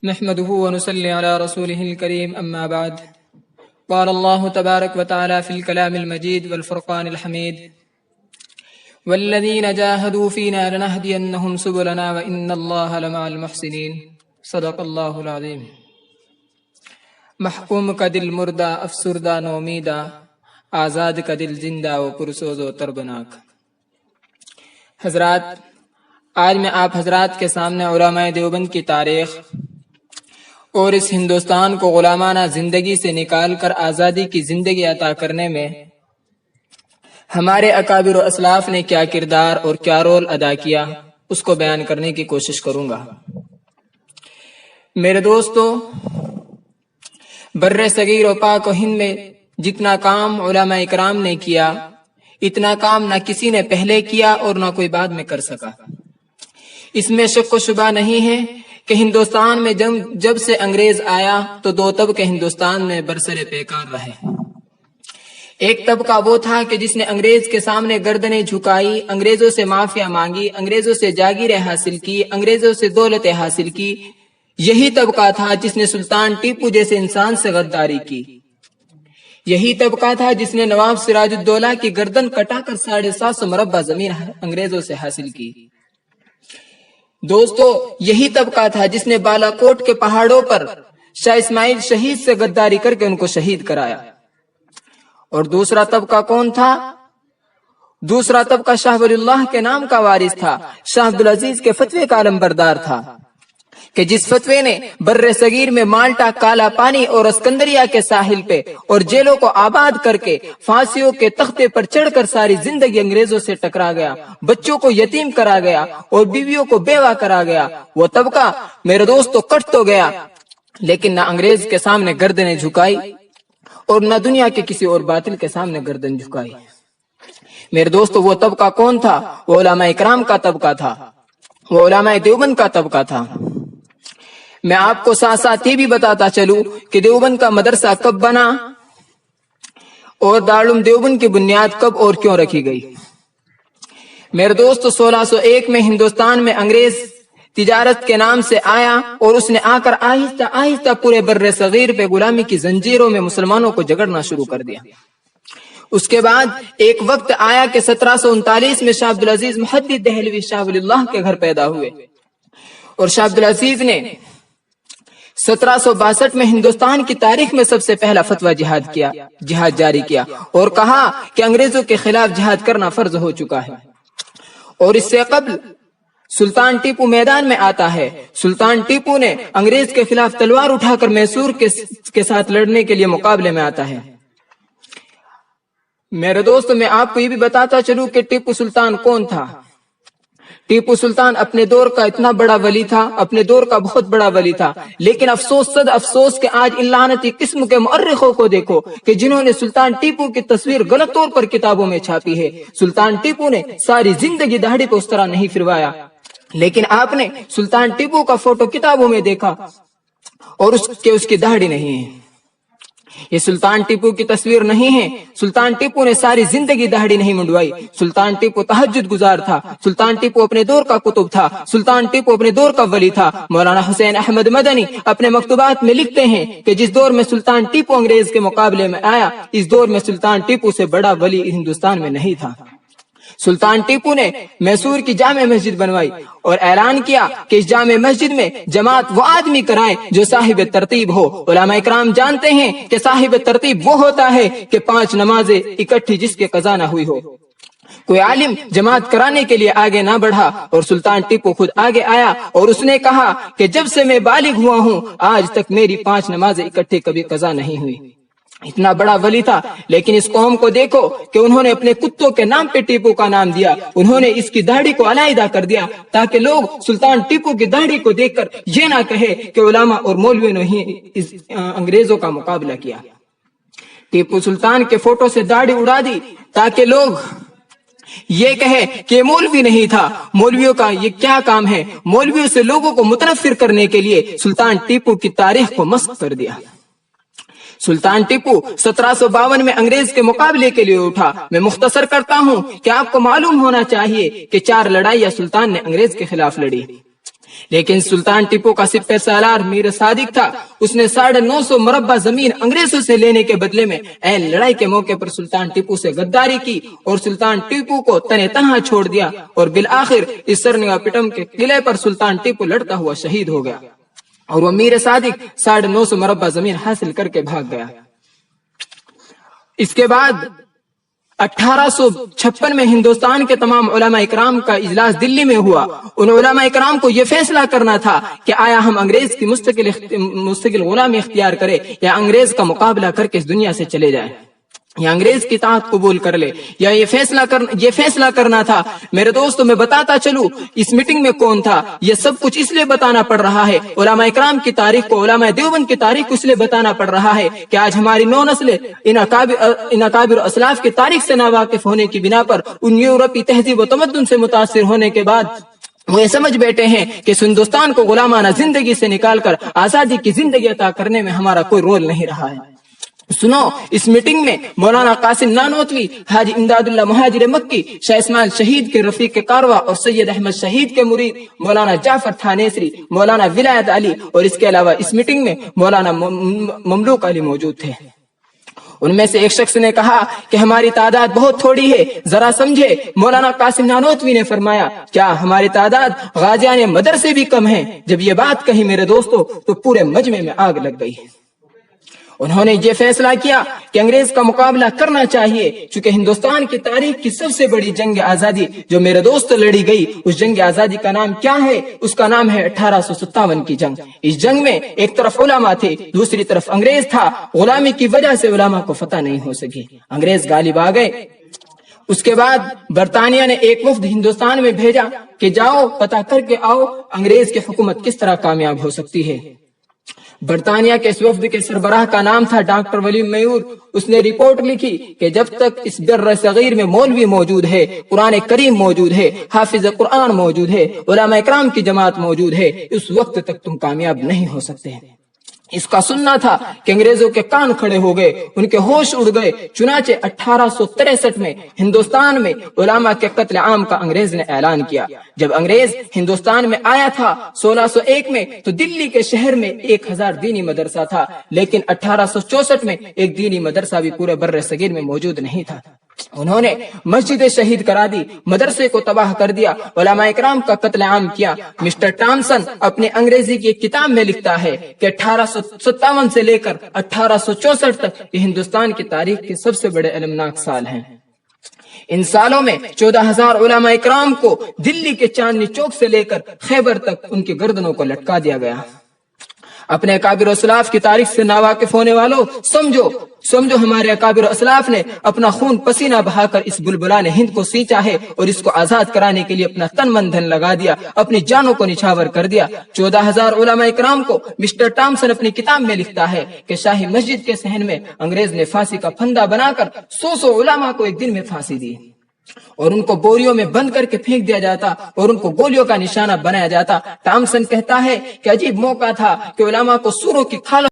نحمده ونصلي على رسوله الكريم أما بعد. قال الله تبارك وتعالى في الكلام المجيد والفرقان الحميد: والذين جاهدوا فينا لنهدينهم سبلنا وإن الله لمع المحسنين. صدق اللہ العظیم. محکوم کا دل مردہ، افسردہ نومیدہ، آزاد کا دل زندہ و پرسوز و تربناک. حضرات، آج میں آپ حضرات کے سامنے علماء دیوبند کی تاریخ اور اس ہندوستان کو غلامانہ زندگی سے نکال کر آزادی کی زندگی عطا کرنے میں ہمارے اکابر و اسلاف نے کیا کردار اور کیا رول ادا کیا، اس کو بیان کرنے کی کوشش کروں گا. میرے دوستو، بر صغیر و پاک و ہند میں جتنا کام علماء اکرام نے کیا، اتنا کام نہ کسی نے پہلے کیا اور نہ کوئی بعد میں کر سکا. اس میں شک و شبہ نہیں ہے کہ ہندوستان میں جب سے انگریز آیا تو دو طبقے ہندوستان میں برسر پیکار رہے. ایک طبقہ وہ تھا کہ جس نے انگریز کے سامنے گردنیں جھکائی، انگریزوں سے معافیا مانگی، انگریزوں سے جاگیریں حاصل کی، انگریزوں سے دولتیں حاصل کی. یہی طبقہ تھا جس نے سلطان ٹیپو جیسے انسان سے غداری کی. یہی طبقہ تھا جس نے نواب سراج الدولہ کی گردن کٹا کر 750 مربع زمین انگریزوں سے حاصل کی. دوستو، یہی طبقہ تھا جس نے بالا کوٹ کے پہاڑوں پر شاہ اسماعیل شہید سے غداری کر کے ان کو شہید کرایا. اور دوسرا طبقہ کون تھا؟ دوسرا طبقہ شاہ ولی اللہ کے نام کا وارث تھا، شاہ عبدالعزیز کے فتوے کا علمبردار تھا کہ جس فتوے نے بر صغیر میں مالٹا، کالا پانی اور اسکندریہ کے ساحل پہ اور جیلوں کو آباد کر کے پھانسیوں کے تختے پر چڑھ کر ساری زندگی انگریزوں سے ٹکرا گیا، بچوں کو یتیم کرا گیا اور بیویوں کو بیوہ کرا گیا، وہ طبقہ میرے دوستو کٹ تو گیا، لیکن نہ انگریز کے سامنے گردنیں جھکائی اور نہ دنیا کے کسی اور باطل کے سامنے گردن جھکائی. میرے دوستو، وہ طبقہ کون تھا؟ وہ علماء اکرام کا طبقہ تھا، وہ علماء دیوبند کا طبقہ تھا. میں آپ کو ساتھ ساتھ یہ بھی بتاتا چلوں کہ دیوبند کا مدرسہ کب بنا اور دارالعلوم دیوبند کی بنیاد کب اور کیوں رکھی گئی. میرے دوستو، 1601 میں ہندوستان میں انگریز تجارت کے نام سے آیا اور اس نے آ کر آہستہ آہستہ پورے بر صغیر پہ غلامی کی زنجیروں میں مسلمانوں کو جگڑنا شروع کر دیا. اس کے بعد ایک وقت آیا کہ 1739 میں شاہ عبدالعزیز محدث دہلوی شاہ ولی اللہ کے گھر پیدا ہوئے اور شاہ عبدالعزیز نے 1762 میں ہندوستان کی تاریخ میں سب سے پہلا فتویٰ جہاد جاری کیا اور کہا کہ انگریزوں کے خلاف جہاد کرنا فرض ہو چکا ہے. اور اس سے قبل سلطان ٹیپو میدان میں آتا ہے. سلطان ٹیپو نے انگریز کے خلاف تلوار اٹھا کر میسور کے ساتھ لڑنے کے لیے مقابلے میں آتا ہے. میرے دوستو، میں آپ کو یہ بھی بتاتا چلوں کہ ٹیپو سلطان کون تھا. ٹیپو سلطان اپنے دور کا اتنا بڑا ولی تھا، اپنے دور کا بہت بڑا ولی تھا، لیکن افسوس صد افسوس کہ آج ان لعنتی قسم کے مؤرخوں کو دیکھو کہ جنہوں نے سلطان ٹیپو کی تصویر غلط طور پر کتابوں میں چھاپی ہے. سلطان ٹیپو نے ساری زندگی داڑھی کو اس طرح نہیں پھروایا، لیکن آپ نے سلطان ٹیپو کا فوٹو کتابوں میں دیکھا اور اس کی داڑھی نہیں ہے. یہ سلطان ٹیپو کی تصویر نہیں ہے. سلطان ٹیپو نے ساری زندگی داڑھی نہیں منڈوائی. سلطان ٹیپو تہجد گزار تھا. سلطان ٹیپو اپنے دور کا قطب تھا. سلطان ٹیپو اپنے دور کا ولی تھا. مولانا حسین احمد مدنی اپنے مکتوبات میں لکھتے ہیں کہ جس دور میں سلطان ٹیپو انگریز کے مقابلے میں آیا، اس دور میں سلطان ٹیپو سے بڑا ولی ہندوستان میں نہیں تھا. سلطان ٹیپو نے میسور کی جامع مسجد بنوائی اور اعلان کیا کہ اس جامع مسجد میں جماعت وہ آدمی کرائے جو صاحب ترتیب ہو. علماء اکرام جانتے ہیں کہ صاحب ترتیب وہ ہوتا ہے کہ 5 نمازیں اکٹھی جس کے قضا نہ ہوئی ہو. کوئی عالم جماعت کرانے کے لیے آگے نہ بڑھا اور سلطان ٹیپو خود آگے آیا اور اس نے کہا کہ جب سے میں بالغ ہوا ہوں آج تک میری 5 نمازیں اکٹھی کبھی قضا نہیں ہوئی. اتنا بڑا ولی تھا، لیکن اس قوم کو دیکھو کہ انہوں نے اپنے کتوں کے نام پہ ٹیپو کا نام دیا. انہوں نے اس کی داڑھی کو علیحدہ کر دیا تاکہ لوگ سلطان ٹیپو کی داڑھی کو دیکھ کر یہ نہ کہے کہ علماء اور مولویوں نے ہی انگریزوں کا مقابلہ کیا. ٹیپو سلطان کے فوٹو سے داڑھی اڑا دی تاکہ لوگ یہ کہے کہ مولوی نہیں تھا. مولویوں کا یہ کیا کام ہے؟ مولویوں سے لوگوں کو متنفر کرنے کے لیے سلطان ٹیپو کی تاریخ کو مسخ کر دیا. سلطان ٹیپو 1752 میں انگریز کے مقابلے کے لیے اٹھا. میں مختصر کرتا ہوں کہ آپ کو معلوم ہونا چاہیے کہ 4 لڑائیاں سلطان نے انگریز کے خلاف لڑی. لیکن سلطان ٹیپو کا سپہ سالار میر صادق تھا. اس نے 950 مربع زمین انگریزوں سے لینے کے بدلے میں عین لڑائی کے موقع پر سلطان ٹیپو سے غداری کی اور سلطان ٹیپو کو تنے تنہا چھوڑ دیا اور بالآخر اس سرنگاپٹم کے قلعے پر سلطان ٹیپو لڑتا ہوا شہید ہو گیا اور وہ میر صادق 950 مربع زمین حاصل کر کے بھاگ گیا. اس کے بعد 1856 میں ہندوستان کے تمام علماء اکرام کا اجلاس دلی میں ہوا. ان علماء اکرام کو یہ فیصلہ کرنا تھا کہ آیا ہم انگریز کی مستقل غلامی اختیار کرے یا انگریز کا مقابلہ کر کے اس دنیا سے چلے جائے یا انگریز کی اطاعت قبول کر لے. یا یہ فیصلہ کرنا تھا. میرے دوستوں میں بتاتا چلوں اس میٹنگ میں کون تھا. یہ سب کچھ اس لیے بتانا پڑ رہا ہے، علماء اکرام کی تاریخ کو، علماء دیوبند کی تاریخ کو اس لیے بتانا پڑ رہا ہے کہ آج ہماری نو نسلیں ان اکابر اسلاف کی تاریخ سے ناواقف ہونے کی بنا پر ان یورپی تہذیب و تمدن سے متاثر ہونے کے بعد وہ یہ سمجھ بیٹھے ہیں کہ ہندوستان کو غلامانہ زندگی سے نکال کر آزادی کی زندگی عطا کرنے میں ہمارا کوئی رول نہیں رہا ہے. سنو، اس میٹنگ میں مولانا قاسم نانوتوی، حاجی امداد اللہ مہاجر مکی، شاہ اسماعیل شہید کے رفیق کارواں اور سید احمد شہید کے مرید مولانا جعفر تھانیسری، مولانا ولایت علی اور اس کے علاوہ اس میٹنگ میں مولانا مملوک علی موجود تھے. ان میں سے ایک شخص نے کہا کہ ہماری تعداد بہت تھوڑی ہے، ذرا سمجھے. مولانا قاسم نانوتوی نے فرمایا کیا ہماری تعداد غازیان مدر سے بھی کم ہے؟ جب یہ بات کہی میرے دوستو تو پورے مجمع میں آگ لگ گئی. انہوں نے یہ فیصلہ کیا کہ انگریز کا مقابلہ کرنا چاہیے، چونکہ ہندوستان کی تاریخ کی سب سے بڑی جنگ آزادی جو میرے دوست لڑی گئی، اس جنگ آزادی کا نام کیا ہے؟ اس کا نام ہے 1857 کی جنگ. اس جنگ میں ایک طرف علماء تھے، دوسری طرف انگریز تھا. غلامی کی وجہ سے علماء کو فتح نہیں ہو سکی، انگریز غالب آ گئے. اس کے بعد برطانیہ نے ایک وفد ہندوستان میں بھیجا کہ جاؤ پتہ کر کے آؤ انگریز کی حکومت کس طرح کامیاب ہو سکتی ہے. برطانیہ کے اس وفد کے سربراہ کا نام تھا ڈاکٹر ولیم میور. اس نے رپورٹ لکھی کہ جب تک اس بر صغیر میں مولوی موجود ہے، قرآن کریم موجود ہے، حافظ قرآن موجود ہے، علماء اکرام کی جماعت موجود ہے، اس وقت تک تم کامیاب نہیں ہو سکتے. اس کا سننا تھا کہ انگریزوں کے کان کھڑے ہو گئے، ان کے ہوش اڑ گئے. چنانچہ 1863 میں ہندوستان میں علماء کے قتل عام کا انگریز نے اعلان کیا. جب انگریز ہندوستان میں آیا تھا 1601 میں تو دلی کے شہر میں 1000 دینی مدرسہ تھا، لیکن 1864 میں ایک دینی مدرسہ بھی پورے بر صغیر میں موجود نہیں تھا. انہوں نے مسجد شہید کرا دی، مدرسے کو تباہ کر دیا، علماء اکرام کا قتل عام کیا. مسٹر ٹامسن اپنے انگریزی کی ایک کتاب میں لکھتا ہے کہ 1857 سے لے کر 1864 تک یہ ہندوستان کی تاریخ کے سب سے بڑے المناک سال ہیں. ان سالوں میں 14,000 علماء اکرام کو دلی کے چاندنی چوک سے لے کر خیبر تک ان کی گردنوں کو لٹکا دیا گیا. اپنے اکابر اسلاف کی تاریخ سے ناواقف ہونے والوں سمجھو ہمارے اکابر اسلاف نے اپنا خون پسینہ بہا کر اس بلبلان ہند کو سینچا ہے اور اس کو آزاد کرانے کے لیے اپنا تن من دھن لگا دیا، اپنی جانوں کو نچھاور کر دیا. 14,000 علماء اکرام کو مسٹر ٹامسن اپنی کتاب میں لکھتا ہے کہ شاہی مسجد کے صحن میں انگریز نے پھانسی کا پھندا بنا کر 100 علماء کو ایک دن میں پھانسی دی اور ان کو بوریوں میں بند کر کے پھینک دیا جاتا اور ان کو گولیوں کا نشانہ بنایا جاتا. ٹامسن کہتا ہے کہ عجیب موقع تھا کہ علماء کو سوروں کی کھالوں